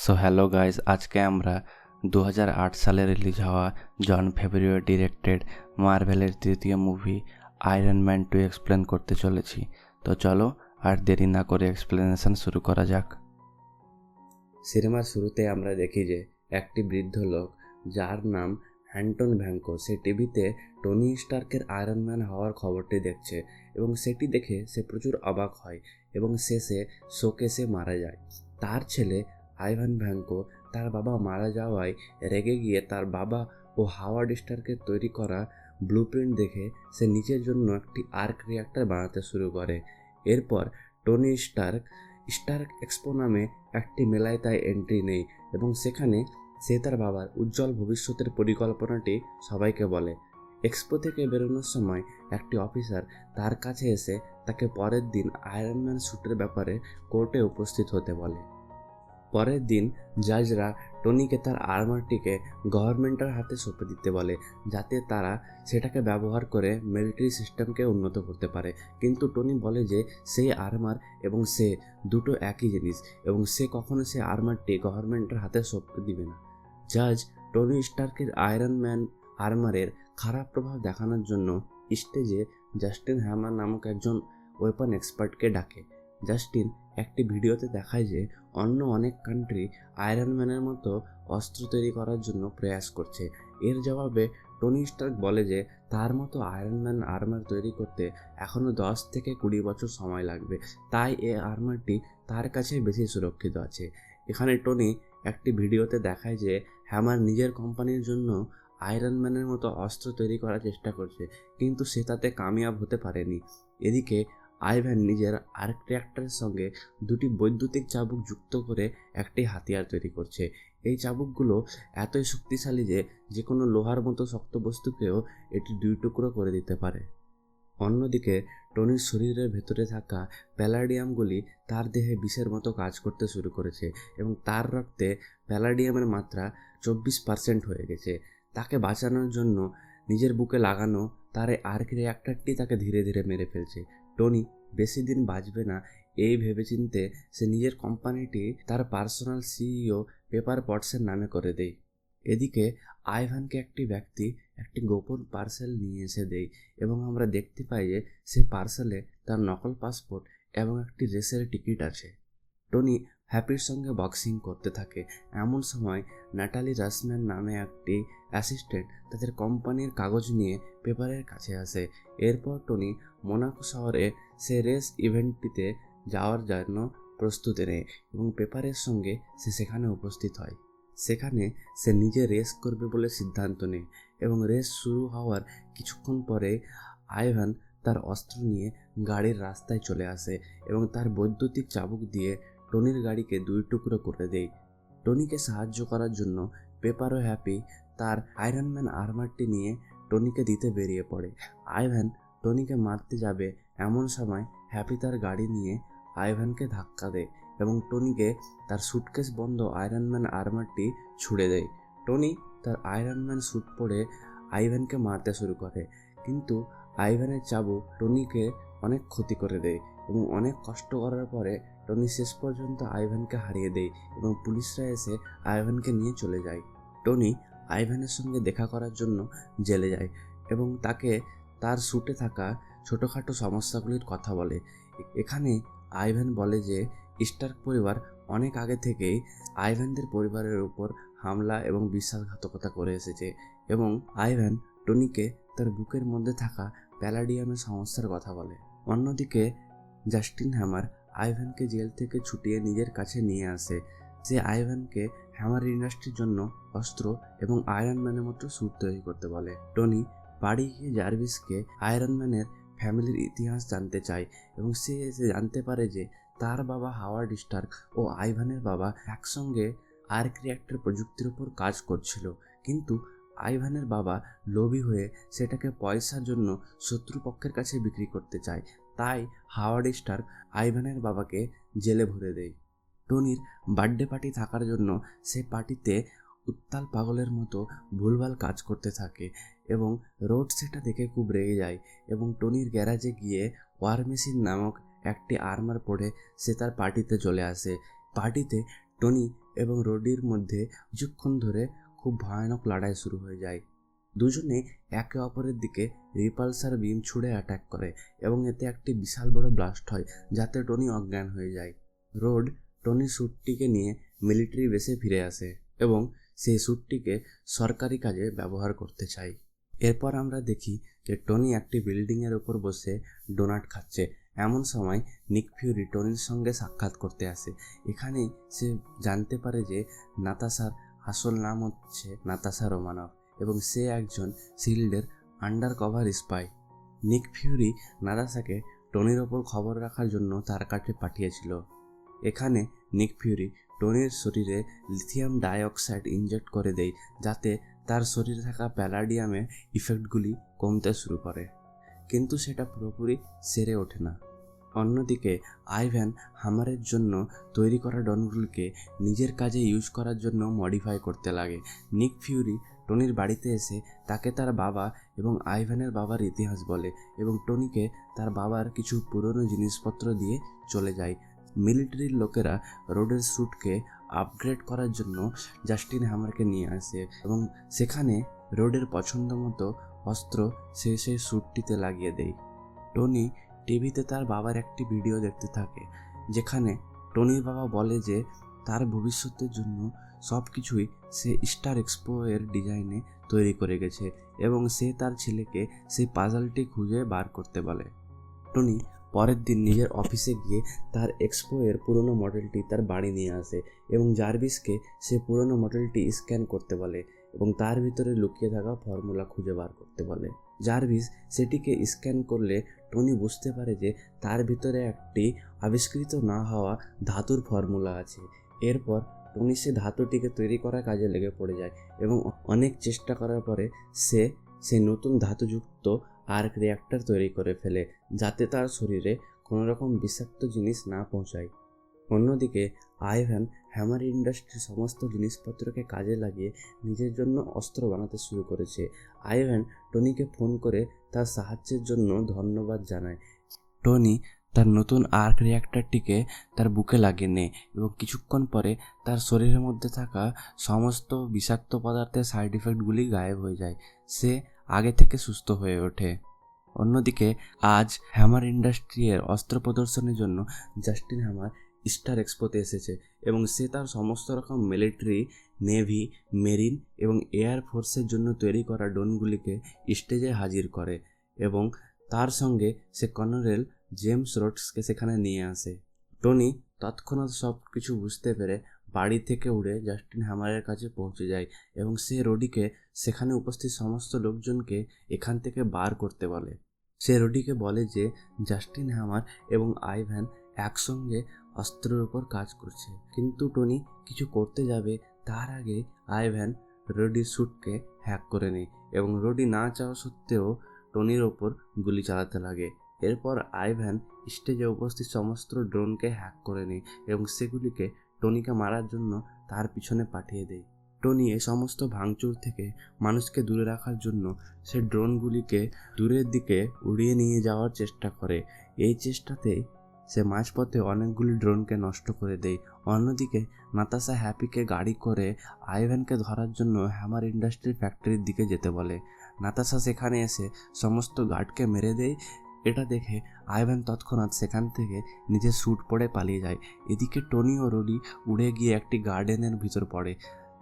So hello guys, আজকে আমরা 2008 সালে রিলিজ হওয়া জন ফেব্রুয়ারি ডিরেক্টেড মার্ভেলের তৃতীয় মুভি আয়রন ম্যান 2 এক্সপ্লেন করতে চলেছি। তো চলো আর দেরি না করে এক্সপ্লেনেশন শুরু করা যাক। সিনেমার শুরুতে আমরা দেখি যে একটি বৃদ্ধ লোক যার নাম অ্যান্টন ভ্যাঙ্কো সে টিভিতে টনি স্টার্কের আয়রন ম্যান হওয়ার খবরটি দেখছে এবং সেটি দেখে সে প্রচুর অবাক হয় এবং শেষে শোকেসে মারা যায়। তার ছেলে আইভান ভ্যাঙ্কো তার বাবা মারা যাওয়ায় রেগে গিয়ে তার বাবা ও হাওয়ার্ড স্টার্কের তৈরি করা ব্লুপ্রিন্ট দেখে সে নিজের জন্য একটি আর্ক রিঅ্যাক্টর বানাতে শুরু করে। এরপর টনি স্টার্ক এক্সপো নামে একটি মেলায় তাই এন্ট্রি নেয় এবং সেখানে সে তার বাবার উজ্জ্বল ভবিষ্যতের পরিকল্পনাটি সবাইকে বলে। এক্সপো থেকে বেরোনোর সময় একটি অফিসার তার কাছে এসে তাকে পরের দিন আয়রন ম্যান স্যুটের ব্যাপারে কোর্টে উপস্থিত হতে বলে। পরের দিন জাজরা টনিকে তার আর্মারটিকে গভর্নমেন্টের হাতে সঁপে দিতে বলে যাতে তারা সেটাকে ব্যবহার করে মিলিটারি সিস্টেমকে উন্নত করতে পারে, কিন্তু টনি বলে যে সেই আর্মার এবং সে দুটো একই জিনিস এবং সে কখনো সে আর্মারটি গভর্নমেন্টের হাতে সঁপে দিবে না। জাজ টনি স্টার্কের আয়রন ম্যান আর্মারের খারাপ প্রভাব দেখানোর জন্য স্টেজে জাস্টিন হ্যামার নামক একজন ওয়েপন এক্সপার্টকে ডাকে। জাস্টিন একটি ভিডিওতে দেখায় যে অন্য অনেক কান্ট্রি আয়রন ম্যানের মতো অস্ত্র তৈরি করার জন্য প্রয়াস করছে। এর জবাবে টনি স্টার্ক বলে যে তার মতো আয়রন ম্যান আর্মার তৈরি করতে এখনও 10 থেকে 20 বছর সময় লাগবে, তাই এই আর্মারটি তার কাছে বেশি সুরক্ষিত আছে। এখানে টনি একটি ভিডিওতে দেখায় যে হ্যামার নিজের কোম্পানির জন্য আয়রন ম্যানের মতো অস্ত্র তৈরি করার চেষ্টা করছে, কিন্তু সে তাতে কামিয়াব হতে পারেনি। এদিকে আইভ্যান নিজের আর্ক রিঅ্যাক্টরের সঙ্গে দুটি বৈদ্যুতিক চাবুক যুক্ত করে একটি হাতিয়ার তৈরি করছে। এই চাবুকগুলো এতই শক্তিশালী যে যে কোনো লোহার মতো শক্ত বস্তুকেও এটি 2 টুকরো করে দিতে পারে। অন্যদিকে টনির শরীরের ভেতরে থাকা প্যালাডিয়ামগুলি তার দেহে বিষের মতো কাজ করতে শুরু করেছে এবং তার রক্তে প্যালাডিয়ামের মাত্রা 24% হয়ে গেছে। তাকে বাঁচানোর জন্য নিজের বুকে লাগানো তার এই আর্ক রিঅ্যাক্টরটি তাকে ধীরে ধীরে মেরে ফেলছে। টনি বেশি দিন বাঁচবে না এই ভেবেচিন্তে সে নিজের কোম্পানিটি তার পার্সোনাল সিইও পেপার পটসের নামে করে দেয়। এদিকে আইভানকে একটি ব্যক্তি একটি গোপন পার্সেল নিয়ে এসে দেয় এবং আমরা দেখতে পাই যে সে পার্সেলে তার নকল পাসপোর্ট এবং একটি রেসের টিকিট আছে। টনি হ্যাপির সঙ্গে বক্সিং করতে থাকে। এমন সময় ন্যাটালি রাসম্যান নামে একটি অ্যাসিস্ট্যান্ট তাদের কোম্পানির কাগজ নিয়ে পেপারের কাছে আসে। এরপর টনি মোনাকো শহরে সে রেস ইভেন্টটিতে যাওয়ার জন্য প্রস্তুতি নেয় এবং পেপারের সঙ্গে সে সেখানে উপস্থিত হয়। সেখানে সে নিজে রেস করবে বলে সিদ্ধান্ত নেয় এবং রেস শুরু হওয়ার কিছুক্ষণ পরে আইভান তার অস্ত্র নিয়ে গাড়ির রাস্তায় চলে আসে এবং তার বৈদ্যুতিক চাবুক দিয়ে টনির গাড়িকে 2 টুকরো করে দেয়। টনিকে সাহায্য করার জন্য পেপার ও হ্যাপি তার আয়রন ম্যান আর্মারটি নিয়ে টনিকে দিতে বেরিয়ে পড়ে। আইভান টনিকে মারতে যাবে এমন সময় হ্যাপি তার গাড়ি নিয়ে আইভানকে ধাক্কা দেয় এবং টনিকে তার সুটকেস বন্ধ আয়রন ম্যান আর্মারটি ছুড়ে দেয়। টনি তার আয়রন ম্যান স্যুট পরে আইভানকে মারতে শুরু করে, কিন্তু আইভানের চাবুক টনিকে অনেক ক্ষতি করে দেয় এবং অনেক কষ্ট করার পরে টনি শেষ পর্যন্ত আইভানকে হারিয়ে দেয় এবং পুলিশরা এসে আইভানকে নিয়ে চলে যায়। টনি আইভানের সঙ্গে দেখা করার জন্য জেলে যায় এবং তাকে তার স্যুটে থাকা ছোটোখাটো সমস্যাগুলির কথা বলে। এখানে আইভান বলে যে স্টার্ক পরিবার অনেক আগে থেকেই আইভানদের পরিবারের উপর হামলা এবং বিশ্বাসঘাতকতা করে এসেছে এবং আইভান টনিকে তার বুকের মধ্যে থাকা প্যালাডিয়ামের সমস্যার কথা বলে। অন্যদিকে জাস্টিন হ্যামার আইভানকে জেল থেকে ছুটিয়ে নিজের কাছে নিয়ে আসে। সে আইভানকে হ্যামার ইন্ডাস্ট্রির জন্য অস্ত্র এবং আয়রন ম্যানের মতো স্যুট তৈরি করতে বলে। টনি বাড়ি গিয়ে জার্ভিসকে আয়রন ম্যানের ফ্যামিলির ইতিহাস জানতে চায় এবং সে জানতে পারে যে তার বাবা হাওয়ার্ড স্টার্ক ও আইভানের বাবা একসঙ্গে আর্ক রিঅ্যাক্টর প্রযুক্তির উপর কাজ করছিল, কিন্তু আইভানের বাবা লোভী হয়ে সেটাকে পয়সার জন্য শত্রুপক্ষের কাছে বিক্রি করতে চায়। তাই হাওয়ার্ড স্টার্ক আইভানের বাবাকে জেলে ভরে দেয়। টনির বার্থডে পার্টি থাকার জন্য সে পার্টিতে উত্তাল পাগলের মতো ভুলভাল কাজ করতে থাকে এবং রোড সেটা দেখে খুব রেগে যায় এবং টনির গ্যারাজে গিয়ে ওয়ার মেশিন নামক একটি আর্মার পরে সে তার পার্টিতে চলে আসে। পার্টিতে টনি এবং রোডির মধ্যে কিছুক্ষণ ধরে খুব ভয়ানক লড়াই শুরু হয়ে যায়। দুজনে একে অপরের দিকে রিপালসার বিম ছুড়ে অ্যাটাক করে এবং এতে একটি বিশাল বড় ব্লাস্ট হয় যাতে টনি অজ্ঞান হয়ে যায়। রোড টনির স্যুটটিকে নিয়ে মিলিটারি বেসে ফিরে আসে এবং সেই স্যুটটিকে সরকারি কাজে ব্যবহার করতে চায়। এরপর আমরা দেখি যে টনি একটি বিল্ডিংয়ের ওপর বসে ডোনাট খাচ্ছে। এমন সময় নিক ফিউরি টনির সঙ্গে সাক্ষাৎ করতে আসে। এখানেই সে জানতে পারে যে নাতাশার আসল নাম হচ্ছে নাতাশা রোমানভ এবং সে একজন শিল্ডের আন্ডার কভার স্পাই। নিক ফিউরি নাতাশাকে টনির ওপর খবর রাখার জন্য তার কাছে পাঠিয়েছিল। এখানে নিক ফিউরি টনির শরীরে লিথিয়াম ডাইঅক্সাইড ইনজেক্ট করে দেয় যাতে তার শরীরে থাকা প্যালাডিয়ামের ইফেক্টগুলি কমতে শুরু করে, কিন্তু সেটা পুরোপুরি সেরে ওঠে না। অন্যদিকে আইভ্যান হামারের জন্য তৈরি করা ড্রোনগুলিকে নিজের কাজে ইউজ করার জন্য মডিফাই করতে লাগে। নিক ফিউরি টনির বাড়িতে এসে তাকে তার বাবা এবং আইভ্যানের বাবার ইতিহাস বলে এবং টনিকে তার বাবার কিছু পুরনো জিনিসপত্র দিয়ে চলে যায়। মিলিটারির লোকেরা রোডের স্যুটকে আপগ্রেড করার জন্য জাস্টিন হ্যামারকে নিয়ে আসে এবং সেখানে রোডের পছন্দ মতো অস্ত্র সে সেই স্যুটটিতে লাগিয়ে দেয়। টনি টিভিতে তার বাবার একটি ভিডিও দেখতে থাকে যেখানে টনির বাবা বলে যে তার ভবিষ্যতের জন্য সব কিছুই সে স্টার এক্সপো এর ডিজাইনে তৈরি করে গেছে এবং সে তার ছেলেকে সেই পাজলটি খুঁজে বার করতে বলে। টনি পরের দিন নিজের অফিসে গিয়ে তার এক্সপো এর পুরনো মডেলটি তার বাড়ি নিয়ে আসে এবং জার্ভিসকে সে পুরনো মডেলটি স্ক্যান করতে বলে এবং তার ভিতরে লুকিয়ে থাকা ফর্মুলা খুঁজে বার করতে বলে। জার্ভিস সেটিকে স্ক্যান করলে টনি বুঝতে পারে যে তার ভিতরে একটি আবিষ্কৃত না হওয়া ধাতুর ফর্মুলা আছে। এরপর টনি সে ধাতুটিকে তৈরি করার কাজে লেগে পড়ে যায় এবং অনেক চেষ্টা করার পরে সে নতুন ধাতুযুক্ত আর্ক রিঅ্যাক্টর তৈরি করে ফেলে যাতে তার শরীরে কোনো রকম বিষাক্ত জিনিস না পৌঁছায়। অন্যদিকে আইভ্যান হ্যামার ইন্ডাস্ট্রির সমস্ত জিনিসপত্রকে কাজে লাগিয়ে নিজের জন্য অস্ত্র বানাতে শুরু করেছে। আইভ্যান টনিকে ফোন করে তার সাহায্যের জন্য ধন্যবাদ জানায়। টনি তার নতুন আর্ক রিঅ্যাক্টরটিকে তার বুকে লাগিয়ে নেয় এবং কিছুক্ষণ পরে তার শরীরের মধ্যে থাকা সমস্ত বিষাক্ত পদার্থের সাইড ইফেক্টগুলি গায়েব হয়ে যায়। সে আগে থেকে সুস্থ হয়ে ওঠে। অন্যদিকে আজ হ্যামার ইন্ডাস্ট্রি এর অস্ত্র প্রদর্শনের জন্য জাস্টিন হ্যামার স্টার এক্সপোতে এসেছে এবং সে তার সমস্ত রকম মিলিটারি, নেভি, মেরিন এবং এয়ার ফোর্সের জন্য তৈরি করা ড্রোনগুলিকে স্টেজে হাজির করে এবং তার সঙ্গে সে কর্নেল জেমস রোডসকে সেখানে নিয়ে আসে। টনি তৎক্ষণাৎ সব কিছু বুঝতে পেরে বাড়ি থেকে উড়ে জাস্টিন হ্যামারের কাছে পৌঁছে যায় এবং সে রোডিকে সেখানে উপস্থিত সমস্ত লোকজনকে এখান থেকে বার করতে বলে। সে রোডিকে বলে যে জাস্টিন হ্যামার এবং আইভ্যান একসঙ্গে অস্ত্রের উপর কাজ করছে, কিন্তু টনি কিছু করতে যাবে তার আগে আইভ্যান রোডির স্যুটকে হ্যাক করে নেয় এবং রোডি না চাওয়া সত্ত্বেও টনির ওপর গুলি চালাতে লাগে। এরপর আইভ্যান স্টেজে উপস্থিত সমস্ত ড্রোনকে হ্যাক করে নেয় এবং সেগুলিকে টনিকে মারার জন্য তার পিছনে পাঠিয়ে দেয়। টনি এই সমস্ত ভাঙচুর থেকে মানুষকে দূরে রাখার জন্য সে ড্রোনগুলিকে দূরের দিকে উড়িয়ে নিয়ে যাওয়ার চেষ্টা করে। এই চেষ্টাতে সে মাঝপথে অনেকগুলি ড্রোনকে নষ্ট করে দেয়। অন্যদিকে নাতাশা হ্যাপিকে গাড়ি করে আইভ্যানকে ধরার জন্য হ্যামার ইন্ডাস্ট্রির ফ্যাক্টরির দিকে যেতে বলে। নাতাশা সেখানে এসে সমস্ত গার্ডকে মেরে দেয়। এটা দেখে আইভ্যান তৎক্ষণাৎ সেখান থেকে নিজের স্যুট পরে পালিয়ে যায়। এদিকে টনি ও রোডি উড়ে গিয়ে একটি গার্ডেনের ভিতর পড়ে।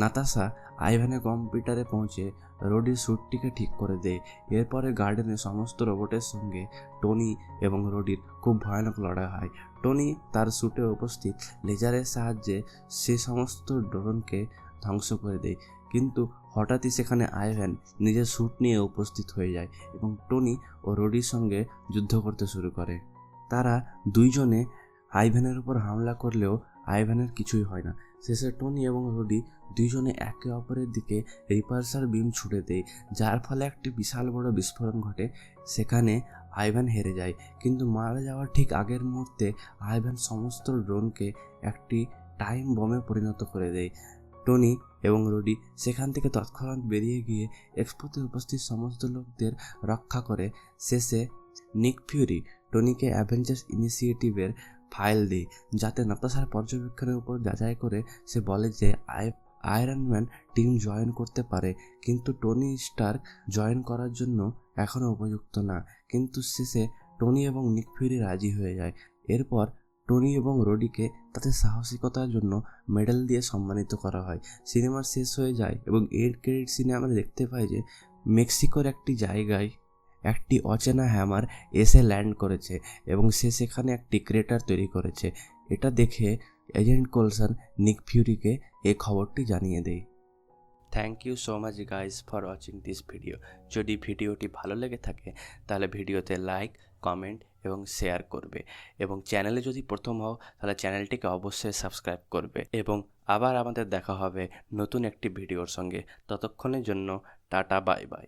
নাতাশা আইভ্যানের কম্পিউটারে পৌঁছে রোডির স্যুটটিকে ঠিক করে দেয়। এরপরে গার্ডেনের সমস্ত রোবটের সঙ্গে টনি এবং রোডির খুব ভয়ানক লড়াই হয়। টনি তার স্যুটে উপস্থিত লেজারের সাহায্যে সে সমস্ত ড্রোনকে ধ্বংস করে দেয়, কিন্তু হঠাৎই সেখানে আইভ্যান নিজের স্যুট নিয়ে উপস্থিত হয়ে যায় এবং টনি ও রোডির সঙ্গে যুদ্ধ করতে শুরু করে। তারা দুইজনে আইভ্যানের উপর হামলা করলেও আইভ্যানের কিছুই হয় না। শেষে টনি এবং রোডি দুইজনে একে অপরের দিকে রিপালসার বিম ছুড়ে দেয়, যার ফলে একটি বিশাল বড় বিস্ফোরণ ঘটে। সেখানে আইভ্যান হেরে যায়, কিন্তু মারা যাওয়ার ঠিক আগের মুহূর্তে আইভ্যান সমস্ত ড্রোনকে একটি টাইম বমে পরিণত করে দেয়। টনি এবং রোডি সেখান থেকে তৎক্ষণাৎ বেরিয়ে গিয়ে এক্সপোতে উপস্থিত সমস্ত লোকদের রক্ষা করে। শেষে নিক ফিউরি টনিকে অ্যাভেঞ্জার্স ইনিশিয়েটিভের ফাইল দেয়, যাতে নাতাশার পর্যবেক্ষণের উপর যাচাই করে সে বলে যে আয়রন ম্যান টিম জয়েন করতে পারে, কিন্তু টনি স্টার্ক জয়েন করার জন্য এখনও উপযুক্ত না। কিন্তু শেষে টনি এবং নিক ফিউরি রাজি হয়ে যায়। এরপর টনি এবং রোডিকে তাদের সাহসিকতার জন্য মেডেল দিয়ে সম্মানিত করা হয়। সিনেমার শেষ হয়ে যায় এবং এর ক্রেডিট সিনে আমরা দেখতে পাই যে মেক্সিকোর একটি জায়গায় একটি অচেনা হ্যামার এসে ল্যান্ড করেছে এবং সে সেখানে একটি ক্রেটার তৈরি করেছে। এটা দেখে এজেন্ট কোলসন নিক ফিউরিকে এই খবরটি জানিয়ে দেয়। Thank you so much guys for watching this video. যদি ভিডিওটি ভালো লেগে থাকে তাহলে ভিডিওতে লাইক, কমেন্ট এবং শেয়ার করবে, এবং চ্যানেলে যদি প্রথম হও তাহলে চ্যানেলটিকে অবশ্যই সাবস্ক্রাইব করবে, এবং আবার আমাদের দেখা হবে নতুন একটি ভিডিওর সঙ্গে। ততক্ষণের জন্য টাটা, বাই বাই।